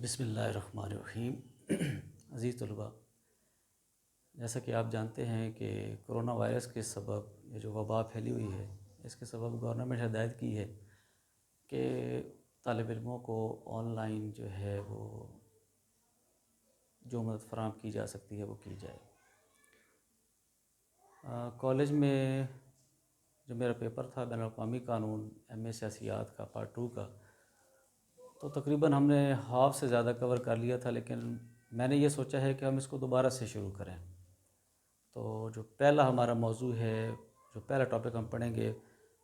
بسم اللہ الرحمن الرحیم۔ عزیز طلباء، جیسا کہ آپ جانتے ہیں کہ کرونا وائرس کے سبب یہ جو وبا پھیلی ہوئی ہے، اس کے سبب گورنمنٹ ہدایت کی ہے کہ طالب علموں کو آن لائن جو ہے وہ جو مدد فراہم کی جا سکتی ہے وہ کی جائے۔ کالج میں جو میرا پیپر تھا بین الاقوامی قانون ایم اے سیاسیات کا پارٹ 2 کا، تو تقریباً ہم نے ہاف سے زیادہ کور کر لیا تھا، لیکن میں نے یہ سوچا ہے کہ ہم اس کو دوبارہ سے شروع کریں۔ تو جو پہلا ہمارا موضوع ہے، جو پہلا ٹاپک ہم پڑھیں گے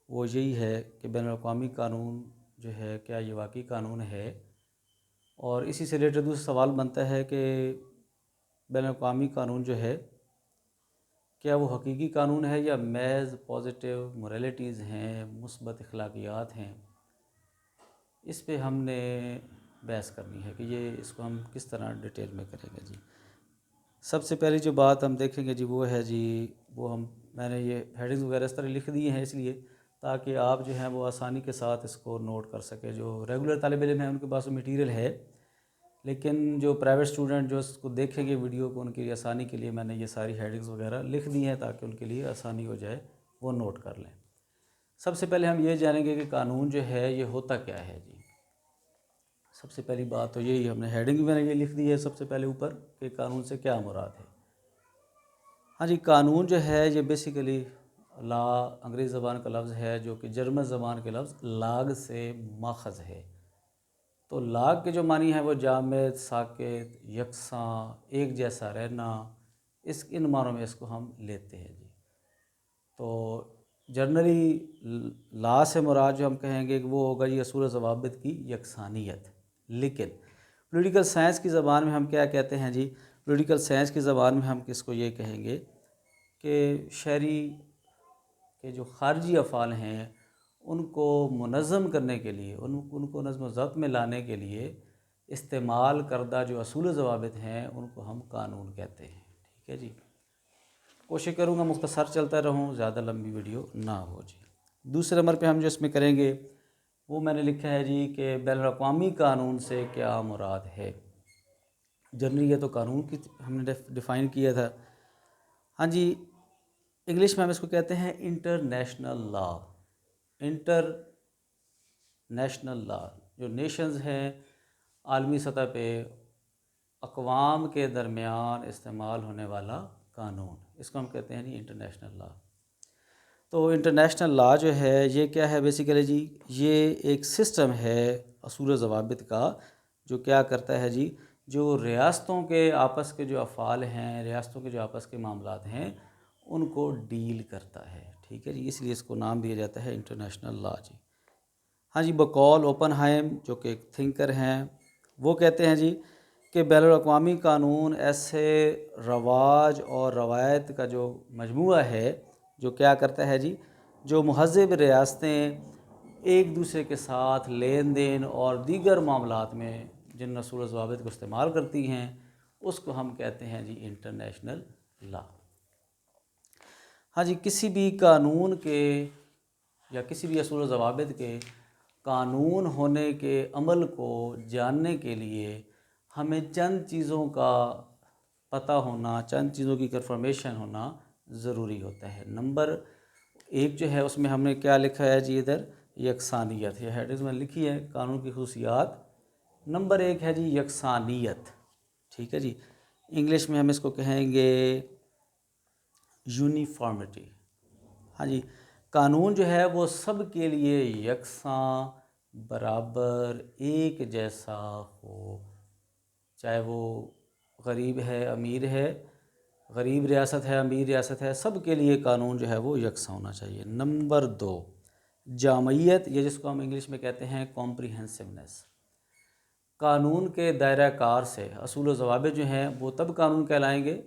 وہ یہی ہے کہ بین الاقوامی قانون جو ہے کیا یہ واقعی قانون ہے، اور اسی سے ریلیٹڈ دوسرا سوال بنتا ہے کہ بین الاقوامی قانون جو ہے کیا وہ حقیقی قانون ہے یا محض پازیٹیو موریلٹیز ہیں، مثبت اخلاقیات ہیں۔ اس پہ ہم نے بحث کرنی ہے کہ اس کو ہم کس طرح ڈیٹیل میں کریں گے۔ سب سے پہلی جو بات ہم دیکھیں گے وہ ہے میں نے یہ ہیڈنگز وغیرہ اس طرح لکھ دی ہیں اس لیے تاکہ آپ جو ہیں وہ آسانی کے ساتھ اس کو نوٹ کر سکیں۔ جو ریگولر طالب علم ہیں ان کے پاس مٹیریل ہے، لیکن جو پرائیویٹ اسٹوڈنٹ جو اس کو دیکھیں گے ویڈیو کو، ان کی آسانی کے لیے میں نے یہ ساری ہیڈنگز وغیرہ لکھ دی ہیں تاکہ ان کے لیے آسانی ہو جائے، وہ نوٹ کر لیں۔ سب سے پہلے ہم یہ جانیں گے کہ قانون جو ہے یہ ہوتا کیا ہے۔ سب سے پہلی بات تو یہی ہم نے ہیڈنگ میں نے یہ لکھ دی ہے سب سے پہلے اوپر کہ قانون سے کیا مراد ہے۔ قانون جو ہے یہ بیسیکلی لا انگریزی زبان کا لفظ ہے جو کہ جرمن زبان کے لفظ لاگ سے ماخذ ہے۔ تو لاگ کے جو معنی ہے وہ جامد، ساکت، یکساں، ایک جیسا رہنا، ان معنوں میں اس کو ہم لیتے ہیں۔ تو جنرلی لا سے مراد جو ہم کہیں گے کہ وہ ہوگا یہ اصول و ضوابط کی یکسانیت۔ لیکن پولیٹیکل سائنس کی زبان میں ہم کیا کہتے ہیں پولیٹیکل سائنس کی زبان میں ہم کس کو یہ کہیں گے کہ شہری کے جو خارجی افعال ہیں ان کو منظم کرنے کے لیے، ان کو نظم و ضبط میں لانے کے لیے استعمال کردہ جو اصول و ضوابط ہیں ان کو ہم قانون کہتے ہیں۔ ٹھیک ہے کوشش کروں گا مختصر چلتا رہوں، زیادہ لمبی ویڈیو نہ ہو۔ دوسرے نمبر پہ ہم جو اس میں کریں گے وہ میں نے لکھا ہے کہ بین الاقوامی قانون سے کیا مراد ہے۔ جنرلی یہ تو قانون کی ہم نے ڈیفائن کیا تھا۔ انگلش میں ہم اس کو کہتے ہیں انٹرنیشنل لا۔ انٹرنیشنل لا جو نیشنز ہیں عالمی سطح پہ اقوام کے درمیان استعمال ہونے والا قانون، اس کو ہم کہتے ہیں انٹرنیشنل لا۔ تو انٹرنیشنل لا جو ہے یہ کیا ہے بیسیکلی یہ ایک سسٹم ہے اصول و ضوابط کا جو کیا کرتا ہے جو ریاستوں کے آپس کے جو افعال ہیں، ریاستوں کے جو آپس کے معاملات ہیں ان کو ڈیل کرتا ہے۔ ٹھیک ہے اس لیے اس کو نام دیا جاتا ہے انٹرنیشنل لا۔ بقول اوپن ہائم جو کہ ایک تھنکر ہیں وہ کہتے ہیں کہ بین الاقوامی قانون ایسے رواج اور روایت کا جو مجموعہ ہے جو کیا کرتا ہے جو مہذب ریاستیں ایک دوسرے کے ساتھ لین دین اور دیگر معاملات میں جن اصول و ضوابط کو استعمال کرتی ہیں اس کو ہم کہتے ہیں انٹرنیشنل لا۔ کسی بھی قانون کے یا کسی بھی اصول و ضوابط کے قانون ہونے کے عمل کو جاننے کے لیے ہمیں چند چیزوں کا پتہ ہونا، چند چیزوں کی کنفرمیشن ہونا ضروری ہوتا ہے۔ نمبر ایک جو ہے اس میں ہم نے کیا لکھا ہے ادھر یکسانیت، یہ ہیڈنگز میں لکھی ہے قانون کی خصوصیات۔ نمبر ایک ہے یکسانیت۔ ٹھیک ہے انگلش میں ہم اس کو کہیں گے یونیفارمٹی۔ قانون جو ہے وہ سب کے لیے یکساں، برابر، ایک جیسا ہو، چاہے وہ غریب ہے امیر ہے، غریب ریاست ہے امیر ریاست ہے، سب کے لیے قانون جو ہے وہ یکساں ہونا چاہیے۔ نمبر دو جامعیت، یہ جس کو ہم انگلش میں کہتے ہیں کمپریہنسونیس۔ قانون کے دائرہ کار سے اصول و ضوابط جو ہیں وہ تب قانون کہلائیں گے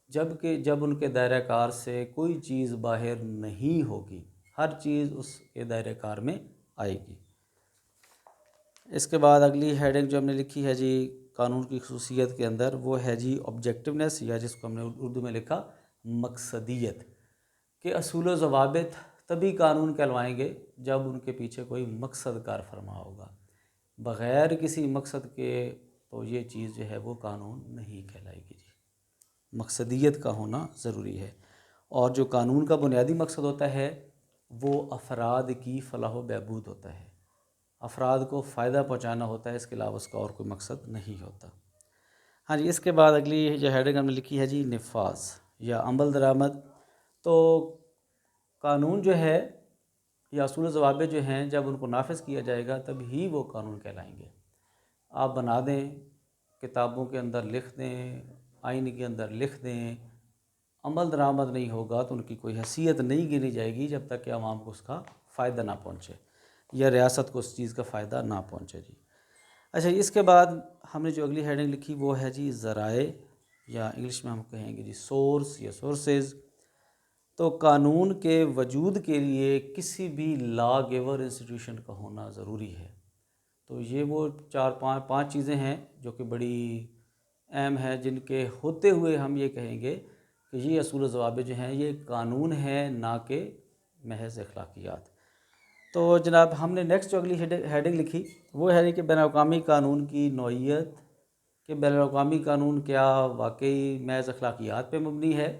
جب ان کے دائرہ کار سے کوئی چیز باہر نہیں ہوگی، ہر چیز اس کے دائرہ کار میں آئے گی۔ اس کے بعد اگلی ہیڈنگ جو ہم نے لکھی ہے قانون کی خصوصیت کے اندر وہ ہے آبجیکٹیونیس، یا جس کو ہم نے اردو میں لکھا مقصدیت، کہ اصول و ضوابط تبھی قانون کہلوائیں گے جب ان کے پیچھے کوئی مقصد کار فرما ہوگا۔ بغیر کسی مقصد کے تو یہ چیز جو ہے وہ قانون نہیں کہلائے گی جی۔ مقصدیت کا ہونا ضروری ہے، اور جو قانون کا بنیادی مقصد ہوتا ہے وہ افراد کی فلاح و بہبود ہوتا ہے، افراد کو فائدہ پہنچانا ہوتا ہے، اس کے علاوہ اس کا اور کوئی مقصد نہیں ہوتا۔ ہاں جی، اس کے بعد اگلی جو ہیڈنگ ہم نے لکھی ہے جی نفاذ یا عمل درآمد۔ تو قانون جو ہے یا اصول و ضوابط جو ہیں، جب ان کو نافذ کیا جائے گا تب ہی وہ قانون کہلائیں گے۔ آپ بنا دیں، کتابوں کے اندر لکھ دیں، آئین کے اندر لکھ دیں، عمل درآمد نہیں ہوگا تو ان کی کوئی حیثیت نہیں گنی جائے گی جب تک کہ عوام کو اس کا فائدہ نہ پہنچے یا ریاست کو اس چیز کا فائدہ نہ پہنچے جی۔ اچھا، اس کے بعد ہم نے جو اگلی ہیڈنگ لکھی وہ ہے جی ذرائع، یا انگلش میں ہم کہیں گے جی سورس یا سورسز۔ تو قانون کے وجود کے لیے کسی بھی لا گیور انسٹیٹیوشن کا ہونا ضروری ہے۔ تو یہ وہ پانچ چیزیں ہیں جو کہ بڑی اہم ہیں، جن کے ہوتے ہوئے ہم یہ کہیں گے کہ یہ اصول و ضوابط جو ہیں یہ قانون ہیں، نہ کہ محض اخلاقیات۔ تو جناب ہم نے نیکسٹ جو اگلی ہیڈنگ لکھی وہ ہے کہ بین الاقوامی قانون کی نوعیت، کہ بین الاقوامی قانون کیا واقعی محض اخلاقیات پہ مبنی ہے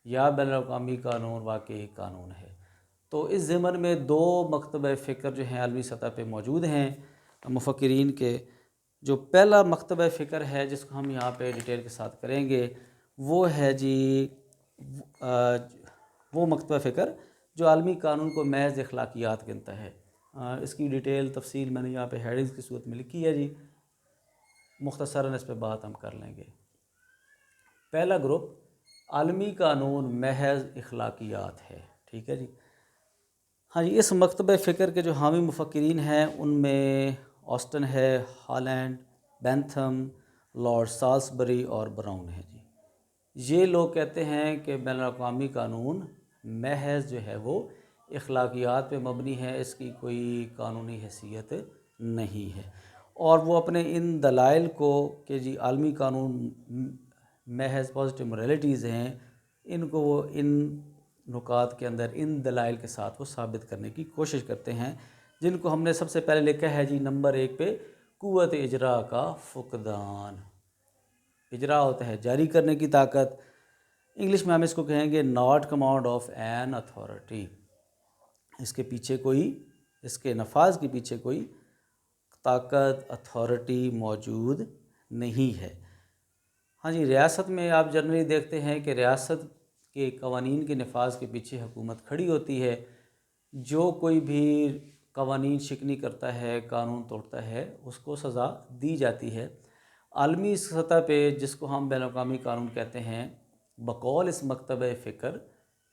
یا بین الاقوامی قانون واقعی قانون ہے۔ تو اس ضمن میں دو مکتبہ فکر جو ہیں عالمی سطح پہ موجود ہیں مفکرین کے۔ جو پہلا مکتبہ فکر ہے جس کو ہم یہاں پہ ڈیٹیل کے ساتھ کریں گے وہ ہے جی وہ مکتبہ فکر جو عالمی قانون کو محض اخلاقیات گنتا ہے۔ اس کی ڈیٹیل تفصیل میں نے یہاں پہ ہیڈنگز کی صورت میں لکھی ہے جی، مختصراً اس پہ بات ہم کر لیں گے۔ پہلا گروپ عالمی قانون محض اخلاقیات ہے، ٹھیک ہے جی۔ ہاں جی، اس مکتبہ فکر کے جو حامی مفکرین ہیں ان میں آسٹن ہے، ہالینڈ، بینتھم، لارڈ سالسبری اور براؤن ہے جی۔ یہ لوگ کہتے ہیں کہ بین الاقوامی قانون محض جو ہے وہ اخلاقیات پہ مبنی ہے، اس کی کوئی قانونی حیثیت نہیں ہے، اور وہ اپنے ان دلائل کو کہ جی عالمی قانون محض پازیٹیو موریلٹیز ہیں، ان کو وہ ان نکات کے اندر ان دلائل کے ساتھ وہ ثابت کرنے کی کوشش کرتے ہیں، جن کو ہم نے سب سے پہلے لکھا ہے جی نمبر 1 پہ قوت اجرا کا فقدان۔ اجرا ہوتا ہے جاری کرنے کی طاقت، انگلش میں ہم اس کو کہیں گے not command of an authority. اس کے پیچھے کوئی، اس کے نفاذ کے پیچھے کوئی طاقت، اتھارٹی موجود نہیں ہے۔ ہاں جی، ریاست میں آپ جنرلی دیکھتے ہیں کہ ریاست کے قوانین کے نفاذ کے پیچھے حکومت کھڑی ہوتی ہے۔ جو کوئی بھی قوانین شکنی کرتا ہے، قانون توڑتا ہے، اس کو سزا دی جاتی ہے۔ عالمی سطح پہ جس کو ہم بین الاقوامی قانون کہتے ہیں، بقول اس مکتبہ فکر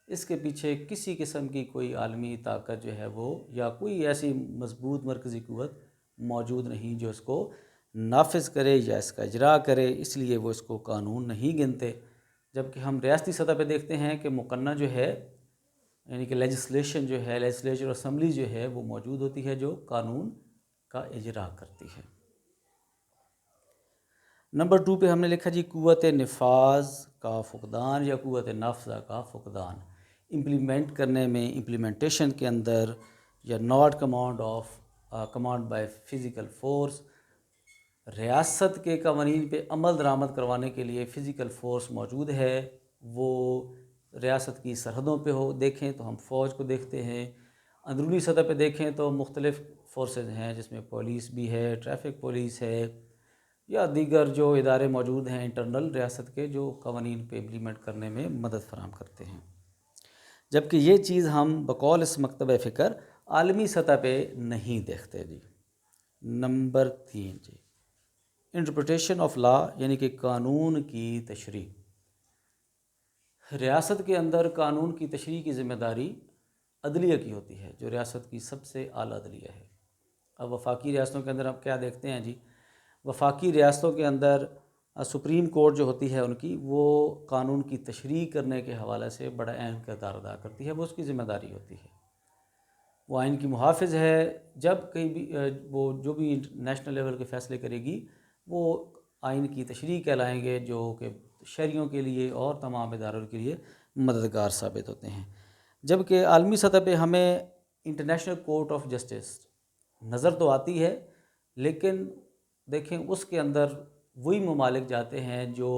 اس کے پیچھے کسی قسم کی کوئی عالمی طاقت جو ہے وہ یا کوئی ایسی مضبوط مرکزی قوت موجود نہیں جو اس کو نافذ کرے یا اس کا اجرا کرے، اس لیے وہ اس کو قانون نہیں گنتے۔ جبکہ ہم ریاستی سطح پہ دیکھتے ہیں کہ مقننہ جو ہے، یعنی کہ لیجسلیشن جو ہے، لیجسلیچر اسمبلی جو ہے وہ موجود ہوتی ہے جو قانون کا اجرا کرتی ہے۔ نمبر 2 پہ ہم نے لکھا جی قوت نفاذ کا فقدان یا قوت نافذہ کا فقدان۔ امپلیمنٹ کرنے میں، امپلیمنٹیشن کے اندر، یا not command by physical force, ریاست کے قوانین پہ عمل درآمد کروانے کے لیے فزیکل فورس موجود ہے۔ وہ ریاست کی سرحدوں پہ دیکھیں تو ہم فوج کو دیکھتے ہیں، اندرونی سطح پہ دیکھیں تو مختلف فورسز ہیں جس میں پولیس بھی ہے، ٹریفک پولیس ہے، یا دیگر جو ادارے موجود ہیں انٹرنل ریاست کے جو قوانین پہ امپلیمنٹ کرنے میں مدد فراہم کرتے ہیں۔ جبکہ یہ چیز ہم بقول اس مکتبہ فکر عالمی سطح پہ نہیں دیکھتے جی۔ نمبر 3 جی انٹرپریٹیشن آف لا، یعنی کہ قانون کی تشریح۔ ریاست کے اندر قانون کی تشریح کی ذمہ داری عدلیہ کی ہوتی ہے، جو ریاست کی سب سے اعلیٰ عدلیہ ہے۔ اب وفاقی ریاستوں کے اندر ہم کیا دیکھتے ہیں جی، وفاقی ریاستوں کے اندر سپریم کورٹ جو ہوتی ہے ان کی، وہ قانون کی تشریح کرنے کے حوالے سے بڑا اہم کردار ادا کرتی ہے، وہ اس کی ذمہ داری ہوتی ہے۔ وہ آئین کی محافظ ہے، جب کہیں بھی وہ جو بھی نیشنل لیول کے فیصلے کرے گی وہ آئین کی تشریح کہلائیں گے، جو کہ شہریوں کے لیے اور تمام اداروں کے لیے مددگار ثابت ہوتے ہیں۔ جبکہ عالمی سطح پہ ہمیں انٹرنیشنل کورٹ آف جسٹس نظر تو آتی ہے، لیکن دیکھیں اس کے اندر وہی ممالک جاتے ہیں جو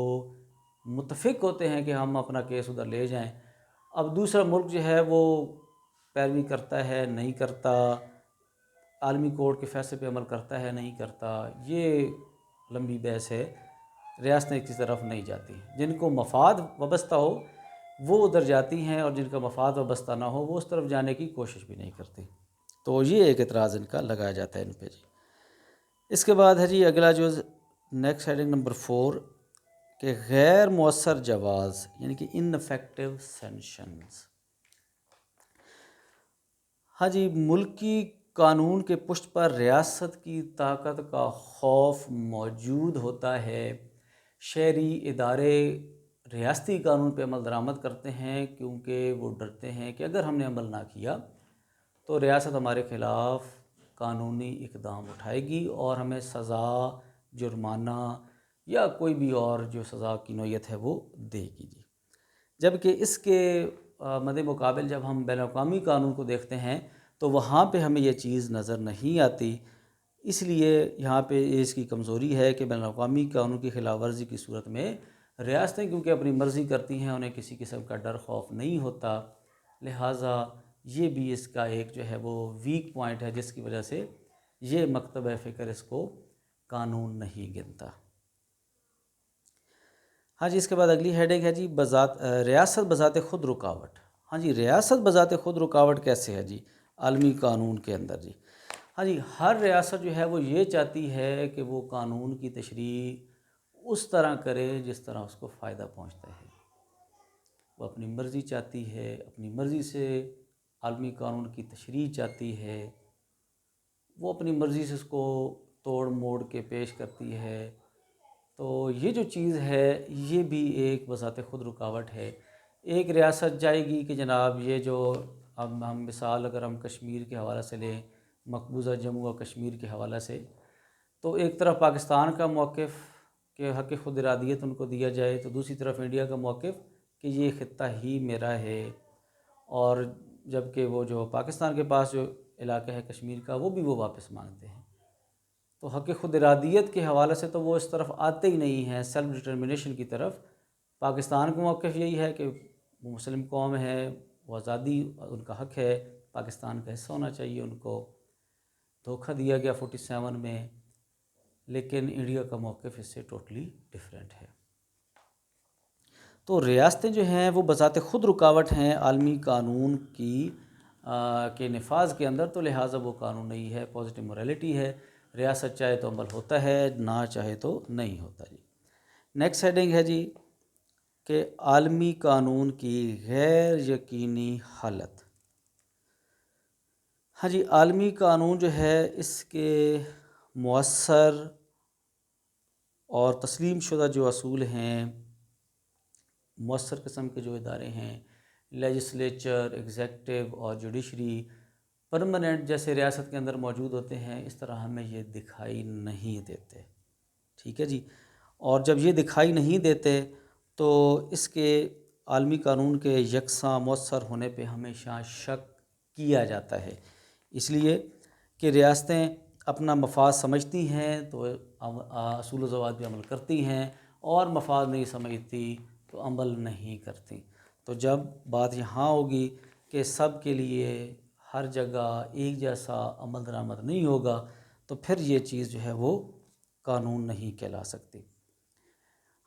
متفق ہوتے ہیں کہ ہم اپنا کیس ادھر لے جائیں. اب دوسرا ملک جو ہے وہ پیروی کرتا ہے نہیں کرتا، عالمی کورٹ کے فیصلے پہ عمل کرتا ہے نہیں کرتا، یہ لمبی بحث ہے. ریاستیں اس طرف نہیں جاتی. جن کو مفاد وابستہ ہو وہ ادھر جاتی ہیں، اور جن کا مفاد وابستہ نہ ہو وہ اس طرف جانے کی کوشش بھی نہیں کرتی. تو یہ ایک اعتراض ان کا لگایا جاتا ہے ان پہ جی. اس کے بعد ہے جی اگلا جو نیکسٹ ہیڈنگ نمبر 4 کہ غیر مؤثر جواز یعنی کہ انفیکٹو سینکشنز. ہاں جی، ملکی قانون کے پشت پر ریاست کی طاقت کا خوف موجود ہوتا ہے. شہری ادارے ریاستی قانون پہ عمل درآمد کرتے ہیں کیونکہ وہ ڈرتے ہیں کہ اگر ہم نے عمل نہ کیا تو ریاست ہمارے خلاف قانونی اقدام اٹھائے گی اور ہمیں سزا، جرمانہ یا کوئی بھی اور جو سزا کی نوعیت ہے وہ دے گی جی. جبکہ اس کے مد مقابل جب ہم بین الاقوامی قانون کو دیکھتے ہیں تو وہاں پہ ہمیں یہ چیز نظر نہیں آتی. اس لیے یہاں پہ اس کی کمزوری ہے کہ بین الاقوامی قانون کی خلاف ورزی کی صورت میں ریاستیں کیونکہ اپنی مرضی کرتی ہیں، انہیں کسی قسم کا ڈر خوف نہیں ہوتا، لہٰذا یہ بھی اس کا ایک جو ہے وہ ویک پوائنٹ ہے جس کی وجہ سے یہ مکتب فکر اس کو قانون نہیں گنتا. ہاں جی، اس کے بعد اگلی ہیڈنگ ہے جی ریاست بذات خود رکاوٹ. ہاں جی، ریاست بذات خود رکاوٹ کیسے ہے جی عالمی قانون کے اندر جی. ہاں جی، ہر ریاست جو ہے وہ یہ چاہتی ہے کہ وہ قانون کی تشریح اس طرح کرے جس طرح اس کو فائدہ پہنچتا ہے. وہ اپنی مرضی چاہتی ہے، اپنی مرضی سے عالمی قانون کی تشریح چاہتی ہے، وہ اپنی مرضی سے اس کو توڑ موڑ کے پیش کرتی ہے. تو یہ جو چیز ہے یہ بھی ایک بذات خود رکاوٹ ہے. ایک ریاست جائے گی کہ جناب یہ جو اب ہم مثال اگر ہم کشمیر کے حوالے سے لیں، مقبوضہ جموں و کشمیر کے حوالے سے، تو ایک طرف پاکستان کا موقف کہ حق خود ارادیت ان کو دیا جائے، تو دوسری طرف انڈیا کا موقف کہ یہ خطہ ہی میرا ہے. اور جبکہ وہ جو پاکستان کے پاس جو علاقہ ہے کشمیر کا وہ بھی وہ واپس مانگتے ہیں. تو حق خود ارادیت کے حوالے سے تو وہ اس طرف آتے ہی نہیں ہیں سیلف ڈٹرمنیشن کی طرف. پاکستان کا موقف یہی ہے کہ وہ مسلم قوم ہے، وہ آزادی ان کا حق ہے، پاکستان کا حصہ ہونا چاہیے ان کو. دھوکہ دیا گیا 47 میں، لیکن انڈیا کا موقف اس سے ٹوٹلی ڈیفرنٹ ہے. تو ریاستیں جو ہیں وہ بذات خود رکاوٹ ہیں عالمی قانون کی کے نفاذ کے اندر، تو لہٰذا وہ قانون نہیں ہے، پازیٹیو موریلٹی ہے. ریاست چاہے تو عمل ہوتا ہے، نہ چاہے تو نہیں ہوتا جی. نیکسٹ ہیڈنگ ہے جی کہ عالمی قانون کی غیر یقینی حالت. ہاں جی، عالمی قانون جو ہے اس کے مؤثر اور تسلیم شدہ جو اصول ہیں، مؤثر قسم کے جو ادارے ہیں، لیجسلیچر، ایگزیکٹو اور جوڈیشری پرماننٹ جیسے ریاست کے اندر موجود ہوتے ہیں، اس طرح ہمیں یہ دکھائی نہیں دیتے. ٹھیک ہے جی. اور جب یہ دکھائی نہیں دیتے تو اس کے عالمی قانون کے یکساں مؤثر ہونے پہ ہمیشہ شک کیا جاتا ہے. اس لیے کہ ریاستیں اپنا مفاد سمجھتی ہیں تو اصول و ضوابط پہ عمل کرتی ہیں، اور مفاد نہیں سمجھتی تو عمل نہیں کرتی. تو جب بات یہاں ہوگی کہ سب کے لیے ہر جگہ ایک جیسا عمل درآمد نہیں ہوگا تو پھر یہ چیز جو ہے وہ قانون نہیں کہلا سکتی.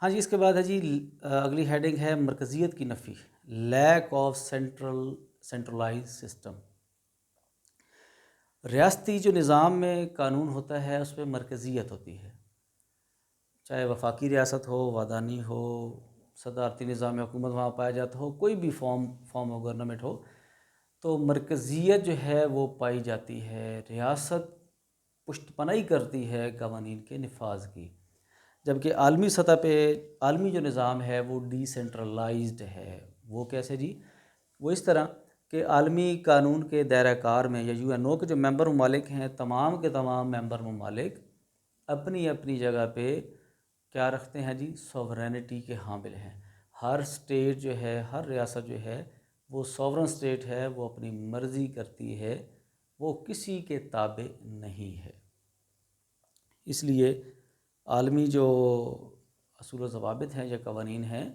ہاں جی، اس کے بعد ہے جی اگلی ہیڈنگ ہے مرکزیت کی نفی، لیک آف سینٹرلائز سسٹم. ریاستی جو نظام میں قانون ہوتا ہے اس پہ مرکزیت ہوتی ہے، چاہے وفاقی ریاست ہو، وادانی ہو، صدارتی نظام حکومت وہاں پایا جاتا ہو، کوئی بھی فارم آف گورنمنٹ ہو، تو مرکزیت جو ہے وہ پائی جاتی ہے. ریاست پشت پناہی کرتی ہے قوانین کے نفاذ کی، جبکہ عالمی سطح پہ عالمی جو نظام ہے وہ ڈی سینٹرلائزڈ ہے. وہ کیسے جی؟ وہ اس طرح کہ عالمی قانون کے دائرہ کار میں یا یو این او کے جو ممبر ممالک ہیں، تمام کے تمام ممبر ممالک اپنی اپنی جگہ پہ کیا رکھتے ہیں جی؟ سوورینٹی کے حامل ہیں. ہر سٹیٹ جو ہے، ہر ریاست جو ہے وہ سوورن سٹیٹ ہے، وہ اپنی مرضی کرتی ہے، وہ کسی کے تابع نہیں ہے. اس لیے عالمی جو اصول و ضوابط ہیں یا قوانین ہیں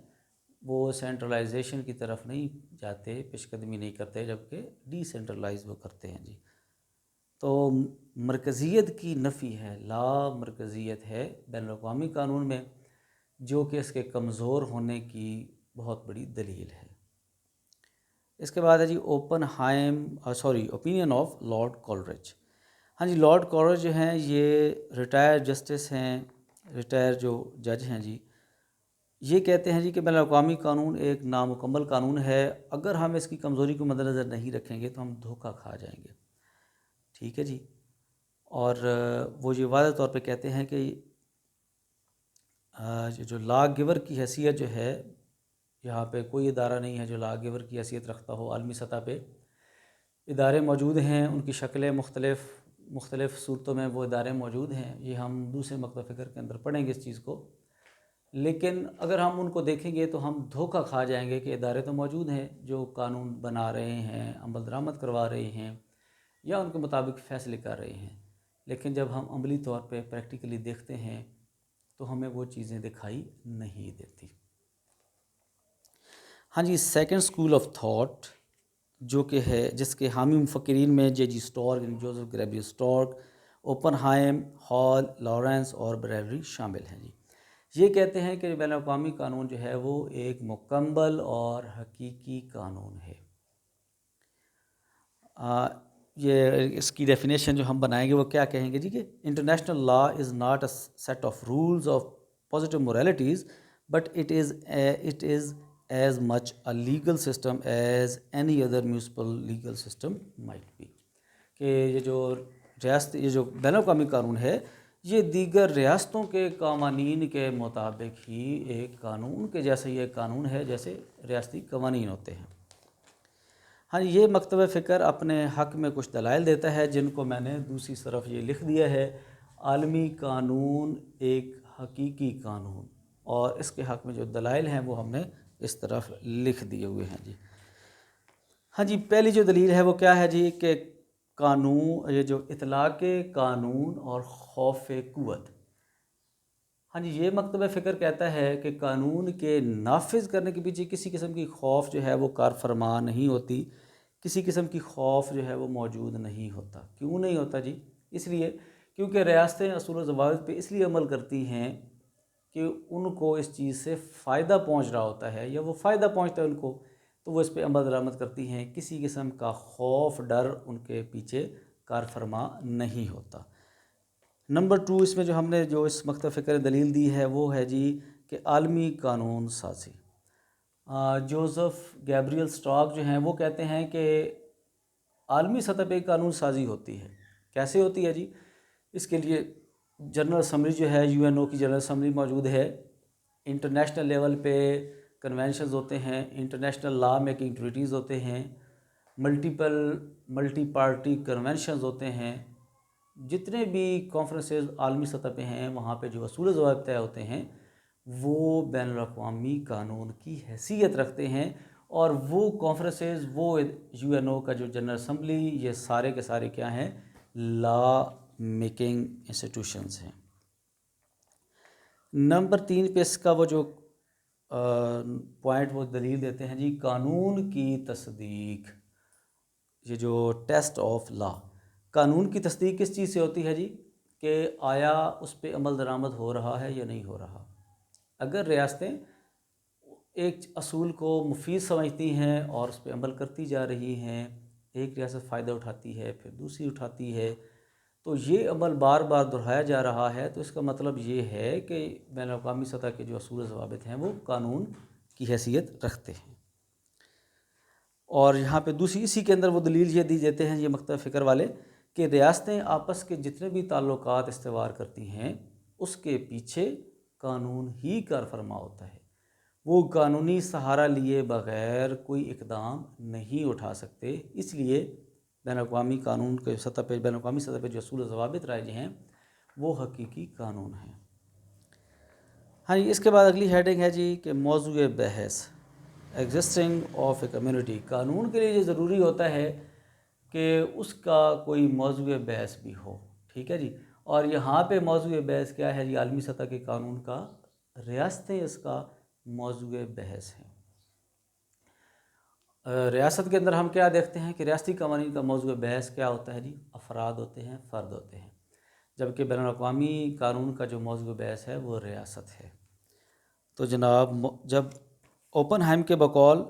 وہ سینٹرلائزیشن کی طرف نہیں جاتے، پیش قدمی نہیں کرتے، جبکہ ڈی سینٹرلائز وہ کرتے ہیں جی۔ تو مرکزیت کی نفی ہے، لا مرکزیت ہے بین الاقوامی قانون میں، جو کہ اس کے کمزور ہونے کی بہت بڑی دلیل ہے۔ اس کے بعد ہے جی اوپینین آف لارڈ کولرج۔ ہاں جی، لارڈ کولرج جو ہیں یہ ریٹائر جسٹس ہیں، ریٹائر جو جج ہیں جی، یہ کہتے ہیں جی کہ بین الاقوامی قانون ایک نامکمل قانون ہے، اگر ہم اس کی کمزوری کو مد نظر نہیں رکھیں گے تو ہم دھوکہ کھا جائیں گے، ٹھیک ہے جی۔ اور وہ یہ واضح طور پہ کہتے ہیں کہ جو لا گیور کی حیثیت جو ہے، یہاں پہ کوئی ادارہ نہیں ہے جو لا گیور کی حیثیت رکھتا ہو۔ عالمی سطح پہ ادارے موجود ہیں، ان کی شکلیں مختلف صورتوں میں وہ ادارے موجود ہیں، یہ ہم دوسرے مکتب فکر کے اندر پڑھیں گے اس چیز کو، لیکن اگر ہم ان کو دیکھیں گے تو ہم دھوکہ کھا جائیں گے کہ ادارے تو موجود ہیں جو قانون بنا رہے ہیں، عمل درآمد کروا رہے ہیں یا ان کے مطابق فیصلے کر رہے ہیں، لیکن جب ہم عملی طور پہ پریکٹیکلی دیکھتے ہیں تو ہمیں وہ چیزیں دکھائی نہیں دیتی۔ ہاں جی، سیکنڈ اسکول آف تھاٹ جو کہ ہے، جس کے حامی مفکرین میں جے جی اسٹارک، جوزف گریبی Starke, Oppenheim, Hall, Lawrence اور بریلری شامل ہیں جی۔ یہ کہتے ہیں کہ بین الاقوامی قانون جو ہے وہ ایک مکمل اور حقیقی قانون ہے۔ یہ اس کی ڈیفینیشن جو ہم بنائیں گے وہ کیا کہیں گے جی کہ international law is not a set of rules of positive moralities but it is as much a legal system as any other municipal legal system might be, کہ یہ جو بین الاقوامی قانون ہے یہ دیگر ریاستوں کے قوانین کے مطابق ہی ایک قانون کے جیسا ہی ایک قانون ہے جیسے ریاستی قوانین ہوتے ہیں۔ ہاں، یہ مکتب فکر اپنے حق میں کچھ دلائل دیتا ہے جن کو میں نے دوسری طرف یہ لکھ دیا ہے، عالمی قانون ایک حقیقی قانون، اور اس کے حق میں جو دلائل ہیں وہ ہم نے اس طرف لکھ دیے ہوئے ہیں جی۔ ہاں جی، پہلی جو دلیل ہے وہ کیا ہے جی کہ قانون، یہ جو اطلاق قانون اور خوف قوت۔ ہاں جی، یہ مکتب فکر کہتا ہے کہ قانون کے نافذ کرنے کے پیچھے کسی قسم کی خوف جو ہے وہ کار فرما نہیں ہوتی، کسی قسم کی خوف جو ہے وہ موجود نہیں ہوتا۔ کیوں نہیں ہوتا جی؟ اس لیے کیونکہ ریاستیں اصول و ضوابط پہ اس لیے عمل کرتی ہیں کہ ان کو اس چیز سے فائدہ پہنچ رہا ہوتا ہے یا وہ فائدہ پہنچتا ہے ان کو، تو وہ اس پہ عمل درآمد کرتی ہیں، کسی قسم کا خوف ڈر ان کے پیچھے کار فرما نہیں ہوتا۔ نمبر 2، اس میں جو ہم نے جو اس مکتب فکر دلیل دی ہے وہ ہے جی کہ عالمی قانون سازی۔ جوزف گیبریل اسٹارک جو ہیں وہ کہتے ہیں کہ عالمی سطح پہ قانون سازی ہوتی ہے۔ کیسے ہوتی ہے جی؟ اس کے لیے جنرل اسمبلی جو ہے، یو این او کی جنرل اسمبلی موجود ہے، انٹرنیشنل لیول پہ کنونشنز ہوتے ہیں، انٹرنیشنل لا میکنگ ٹریٹیز ہوتے ہیں، ملٹی پارٹی کنونشنز ہوتے ہیں، جتنے بھی کانفرنسز عالمی سطح پہ ہیں وہاں پہ جو اصول و ضوابط طے ہوتے ہیں وہ بین الاقوامی قانون کی حیثیت رکھتے ہیں، اور وہ کانفرنسز، وہ یو این او کا جو جنرل اسمبلی، یہ سارے کے سارے کیا ہیں؟ لا میکنگ انسٹیٹیوشنز ہیں۔ نمبر 3 پہ اس کا وہ جو پوائنٹ وہ دلیل دیتے ہیں جی، قانون کی تصدیق، یہ جو ٹیسٹ آف لا، قانون کی تصدیق کس چیز سے ہوتی ہے جی؟ کہ آیا اس پہ عمل درآمد ہو رہا ہے یا نہیں ہو رہا۔ اگر ریاستیں ایک اصول کو مفید سمجھتی ہیں اور اس پہ عمل کرتی جا رہی ہیں، ایک ریاست فائدہ اٹھاتی ہے پھر دوسری اٹھاتی ہے، تو یہ عمل بار بار دہرایا جا رہا ہے، تو اس کا مطلب یہ ہے کہ بین الاقوامی سطح کے جو اصول و ضوابط ہیں وہ قانون کی حیثیت رکھتے ہیں۔ اور یہاں پہ دوسری اسی کے اندر وہ دلیل یہ دی دیتے ہیں یہ مکتب فکر والے کہ ریاستیں آپس کے جتنے بھی تعلقات استوار کرتی ہیں اس کے پیچھے قانون ہی کار فرما ہوتا ہے، وہ قانونی سہارا لیے بغیر کوئی اقدام نہیں اٹھا سکتے، اس لیے بین الاقوامی قانون کے سطح پہ، بین الاقوامی سطح پہ جو اصول و ضوابط رائج ہیں وہ حقیقی قانون ہیں۔ ہاں جی، اس کے بعد اگلی ہیڈنگ ہے جی کہ موضوع بحث، ایگزسٹنگ آف اے کمیونٹی۔ قانون کے لیے یہ ضروری ہوتا ہے کہ اس کا کوئی موضوع بحث بھی ہو، ٹھیک ہے جی، اور یہاں پہ موضوع بحث کیا ہے جی؟ عالمی سطح کے قانون کا ریاستیں اس کا موضوع بحث ہیں۔ ریاست کے اندر ہم کیا دیکھتے ہیں کہ ریاستی قوانین کا موضوع بحث کیا ہوتا ہے جی؟ افراد ہوتے ہیں، فرد ہوتے ہیں، جبکہ بین الاقوامی قانون کا جو موضوع بحث ہے وہ ریاست ہے۔ تو جناب جب اوپن ہائم کے بقول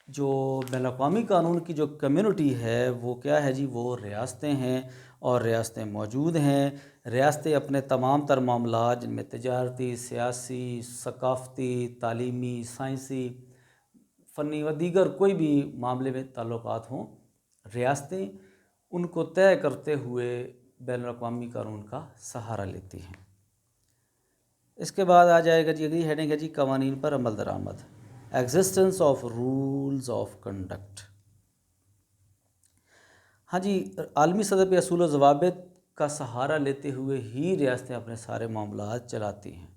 جو بین الاقوامی قانون کی جو کمیونٹی ہے وہ کیا ہے جی؟ وہ ریاستیں ہیں، اور ریاستیں موجود ہیں۔ ریاستیں اپنے تمام تر معاملات جن میں تجارتی، سیاسی، ثقافتی، تعلیمی، سائنسی، فنی و دیگر کوئی بھی معاملے میں تعلقات ہوں، ریاستیں ان کو طے کرتے ہوئے بین الاقوامی قانون کا سہارا لیتی ہیں۔ اس کے بعد آ جائے گا جی اگلی ہیڈنگ ہے جی قوانین پر عمل درآمد، existence of rules of conduct. ہاں جی، عالمی سطح پہ اصول و ضوابط کا سہارا لیتے ہوئے ہی ریاستیں اپنے سارے معاملات چلاتی ہیں۔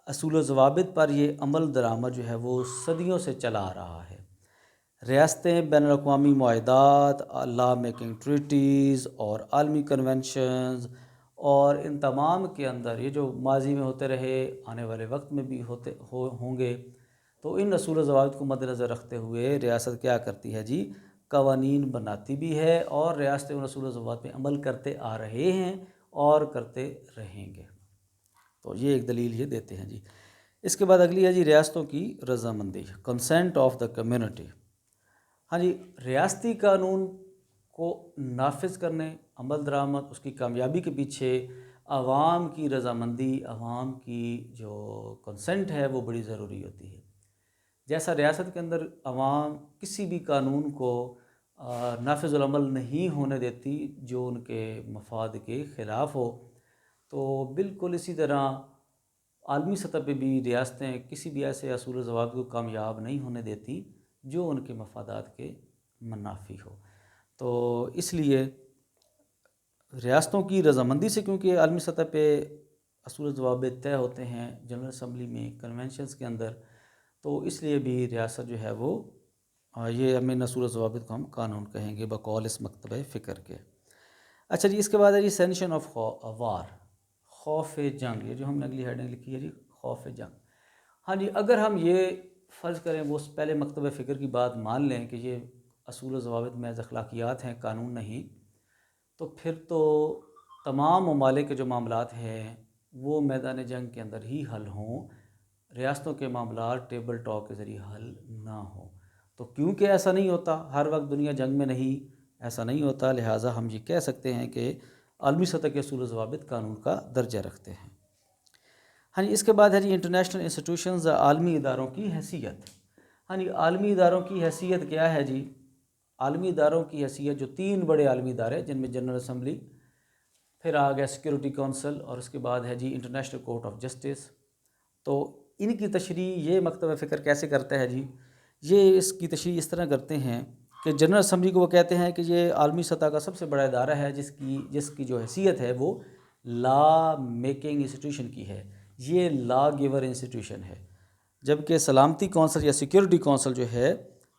اصول و ضوابط پر یہ عمل درآمد جو ہے وہ صدیوں سے چلا آ رہا ہے۔ ریاستیں بین الاقوامی معاہدات، لا میکنگ ٹریٹیز اور عالمی کنونشنز اور ان تمام کے اندر یہ جو ماضی میں ہوتے رہے، آنے والے وقت میں بھی ہوں گے، تو ان اصول و ضوابط کو مد نظر رکھتے ہوئے ریاست کیا کرتی ہے جی؟ قوانین بناتی بھی ہے، اور ریاستیں ان اصول و ضوابط پہ عمل کرتے آ رہے ہیں اور کرتے رہیں گے۔ تو یہ ایک دلیل یہ دیتے ہیں جی۔ اس کے بعد اگلی ہے جی ریاستوں کی رضامندی، کنسینٹ آف دا کمیونٹی۔ ہاں جی، ریاستی قانون کو نافذ کرنے، عمل درآمد، اس کی کامیابی کے پیچھے عوام کی رضامندی، عوام کی جو کنسنٹ ہے وہ بڑی ضروری ہوتی ہے۔ جیسا ریاست کے اندر عوام کسی بھی قانون کو نافذ العمل نہیں ہونے دیتی جو ان کے مفاد کے خلاف ہو، تو بالکل اسی طرح عالمی سطح پہ بھی ریاستیں کسی بھی ایسے اصول و ضوابط کو کامیاب نہیں ہونے دیتی جو ان کے مفادات کے منافی ہو۔ تو اس لیے ریاستوں کی رضامندی سے، کیونکہ عالمی سطح پہ اصول و ضوابط طے ہوتے ہیں جنرل اسمبلی میں، کنونشنز کے اندر، تو اس لیے بھی ریاست جو ہے وہ یہ ہمیں اصول و ضوابط کو ہم قانون کہیں گے بقول اس مکتبہ فکر کے۔ اچھا جی، اس کے بعد ہے جی سینشن آف وار، خوف جنگ۔ یہ جو ہم نے اگلی ہیڈنگ لکھی ہے جی، خوف جنگ۔ ہاں جی، اگر ہم یہ فرض کریں، وہ پہلے مکتبہ فکر کی بات مان لیں کہ یہ اصول و ضوابط محض اخلاقیات ہیں، قانون نہیں، تو پھر تو تمام ممالک کے جو معاملات ہیں وہ میدان جنگ کے اندر ہی حل ہوں، ریاستوں کے معاملات ٹیبل ٹاک کے ذریعے حل نہ ہوں۔ تو کیونکہ ایسا نہیں ہوتا، ہر وقت دنیا جنگ میں نہیں، ایسا نہیں ہوتا، لہٰذا ہم یہ کہہ سکتے ہیں کہ عالمی سطح کے اصول و ضوابط قانون کا درجہ رکھتے ہیں۔ ہاں جی، اس کے بعد ہے جی انٹرنیشنل انسٹیٹیوشنز، عالمی اداروں کی حیثیت۔ ہاں جی، عالمی اداروں کی حیثیت کیا ہے جی؟ عالمی اداروں کی حیثیت جو 3 بڑے عالمی ادارے جن میں جنرل اسمبلی، پھر آ گیا سیکیورٹی کونسل، اور اس کے بعد ہے جی انٹرنیشنل کورٹ آف جسٹس۔ تو ان کی تشریح یہ مکتبہ فکر کیسے کرتا ہے جی؟ یہ اس کی تشریح اس طرح کرتے ہیں کہ جنرل اسمبلی کو وہ کہتے ہیں کہ یہ عالمی سطح کا سب سے بڑا ادارہ ہے جس کی جو حیثیت ہے وہ لا میکنگ انسٹیٹیوشن کی ہے، یہ لا گیور انسٹیٹیوشن ہے، جبکہ سلامتی کونسل یا سیکیورٹی کونسل جو ہے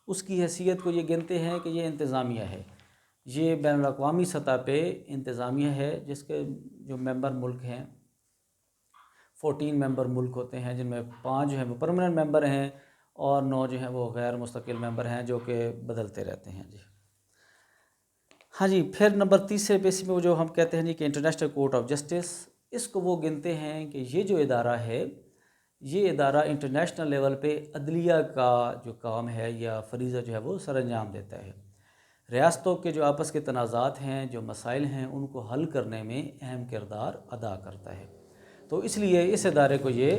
اس کی حیثیت کو یہ گنتے ہیں کہ یہ انتظامیہ ہے، یہ بین الاقوامی سطح پہ انتظامیہ ہے، جس کے جو ممبر ملک ہیں 14 ممبر ملک ہوتے ہیں، جن میں 5 جو ہیں وہ پرماننٹ ممبر ہیں اور 9 جو ہیں وہ غیر مستقل ممبر ہیں جو کہ بدلتے رہتے ہیں جی۔ ہاں جی، پھر نمبر 30 بیس میں وہ جو ہم کہتے ہیں جی کہ انٹرنیشنل کورٹ آف جسٹس، اس کو وہ گنتے ہیں کہ یہ جو ادارہ ہے، یہ ادارہ انٹرنیشنل لیول پہ عدلیہ کا جو کام ہے یا فریضہ جو ہے وہ سر انجام دیتا ہے، ریاستوں کے جو آپس کے تنازعات ہیں، جو مسائل ہیں، ان کو حل کرنے میں اہم کردار ادا کرتا ہے۔ تو اس لیے اس ادارے کو یہ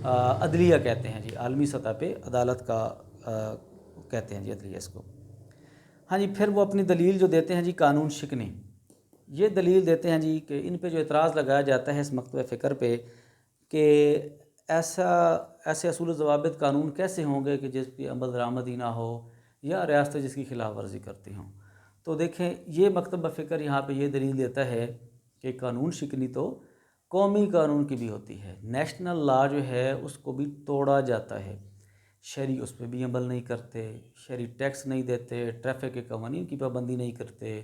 عدلیہ کہتے ہیں جی، عالمی سطح پہ عدالت کا کہتے ہیں جی عدلیہ اس کو۔ ہاں جی، پھر وہ اپنی دلیل جو دیتے ہیں جی قانون شکنی، یہ دلیل دیتے ہیں جی کہ ان پہ جو اعتراض لگایا جاتا ہے اس مکتبہ فکر پہ کہ ایسے اصول و ضوابط قانون کیسے ہوں گے کہ جس کی عمل درآمد ہی نہ ہو یا ریاستیں جس کی خلاف ورزی کرتی ہوں۔ تو دیکھیں، یہ مکتبہ فکر یہاں پہ یہ دلیل دیتا ہے کہ قانون شکنی تو قومی قانون کی بھی ہوتی ہے، نیشنل لا جو ہے اس کو بھی توڑا جاتا ہے، شہری اس پہ بھی عمل نہیں کرتے، شہری ٹیکس نہیں دیتے، ٹریفک کے قوانین کی پابندی نہیں کرتے،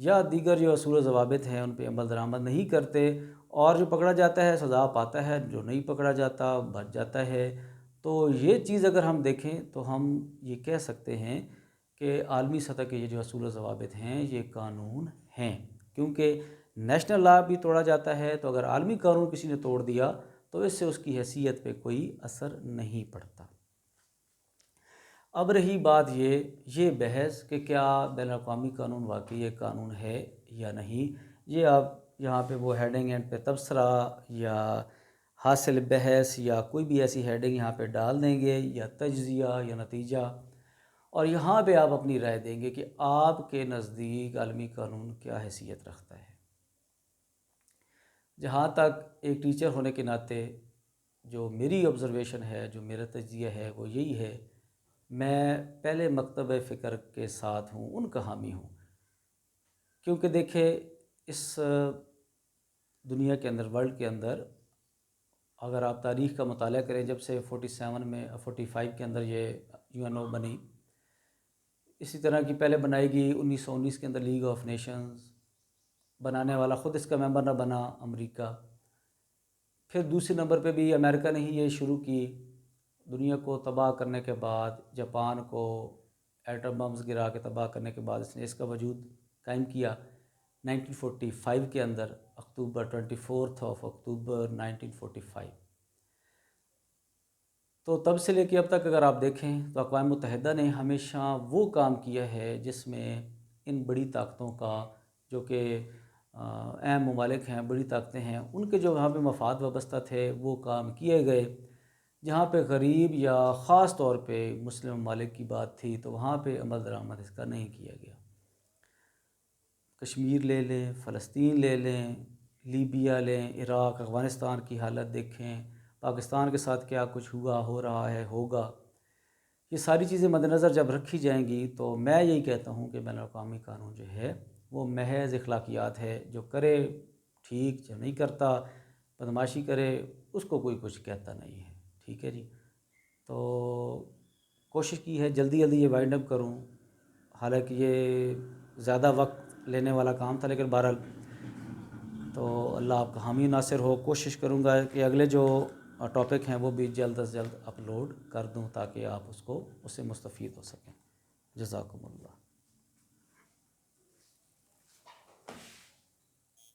یا دیگر جو اصول و ضوابط ہیں ان پہ عمل درآمد نہیں کرتے، اور جو پکڑا جاتا ہے سزا پاتا ہے، جو نہیں پکڑا جاتا بچ جاتا ہے۔ تو یہ چیز اگر ہم دیکھیں تو ہم یہ کہہ سکتے ہیں کہ عالمی سطح کے یہ جو اصول و ضوابط ہیں یہ قانون ہیں، کیونکہ نیشنل لا بھی توڑا جاتا ہے، تو اگر عالمی قانون کسی نے توڑ دیا تو اس سے اس کی حیثیت پہ کوئی اثر نہیں پڑتا۔ اب رہی بات یہ بحث کہ کیا بین الاقوامی قانون واقعی ایک قانون ہے یا نہیں، یہ آپ یہاں پہ وہ ہیڈنگ اینڈ پہ تبصرہ یا حاصل بحث یا کوئی بھی ایسی ہیڈنگ یہاں پہ ڈال دیں گے، یا تجزیہ یا نتیجہ، اور یہاں پہ آپ اپنی رائے دیں گے کہ آپ کے نزدیک عالمی قانون کیا حیثیت رکھتا ہے۔ جہاں تک ایک ٹیچر ہونے کے ناطے جو میری آبزرویشن ہے، جو میرا تجزیہ ہے، وہ یہی ہے، میں پہلے مکتب فکر کے ساتھ ہوں، ان کا حامی ہوں، کیونکہ دیکھیں اس دنیا کے اندر، ورلڈ کے اندر، اگر آپ تاریخ کا مطالعہ کریں، جب سے 47 میں 45 کے اندر یہ UNO بنی، اسی طرح کی پہلے بنائی گئی 1919 کے اندر لیگ آف نیشنز، بنانے والا خود اس کا ممبر نہ بنا امریکہ، پھر دوسرے نمبر پہ بھی امریکہ نے ہی یہ شروع کی، دنیا کو تباہ کرنے کے بعد، جاپان کو ایٹم بمز گرا کے تباہ کرنے کے بعد اس نے اس کا وجود قائم کیا 1945 کے اندر، اکتوبر 24 اکتوبر 1945۔ تو تب سے لے کے اب تک اگر آپ دیکھیں تو اقوام متحدہ نے ہمیشہ وہ کام کیا ہے جس میں ان بڑی طاقتوں کا، جو کہ اہم ممالک ہیں، بڑی طاقتیں ہیں، ان کے جو وہاں پہ مفاد وابستہ تھے وہ کام کیے گئے۔ جہاں پہ غریب یا خاص طور پہ مسلم ممالک کی بات تھی تو وہاں پہ عمل درآمد اس کا نہیں کیا گیا۔ کشمیر لے لیں، فلسطین لے لیں، لیبیا لیں، عراق، افغانستان کی حالت دیکھیں، پاکستان کے ساتھ کیا کچھ ہوا، ہو رہا ہے، ہوگا، یہ ساری چیزیں مد نظر جب رکھی جائیں گی تو میں یہی کہتا ہوں کہ بین الاقوامی قانون جو ہے وہ محض اخلاقیات ہے، جو کرے ٹھیک، جو نہیں کرتا، بدماشی کرے، اس کو کوئی کچھ کہتا نہیں ہے۔ ٹھیک ہے جی، تو کوشش کی ہے جلدی جلدی یہ وائنڈ اپ کروں، حالانکہ یہ زیادہ وقت لینے والا کام تھا، لیکن بہرحال تو اللہ آپ کا حامی ناصر ہو۔ کوشش کروں گا کہ اگلے جو ٹاپک ہیں وہ بھی جلد از جلد اپلوڈ کر دوں تاکہ آپ اس سے مستفید ہو سکیں۔ جزاکم اللہ۔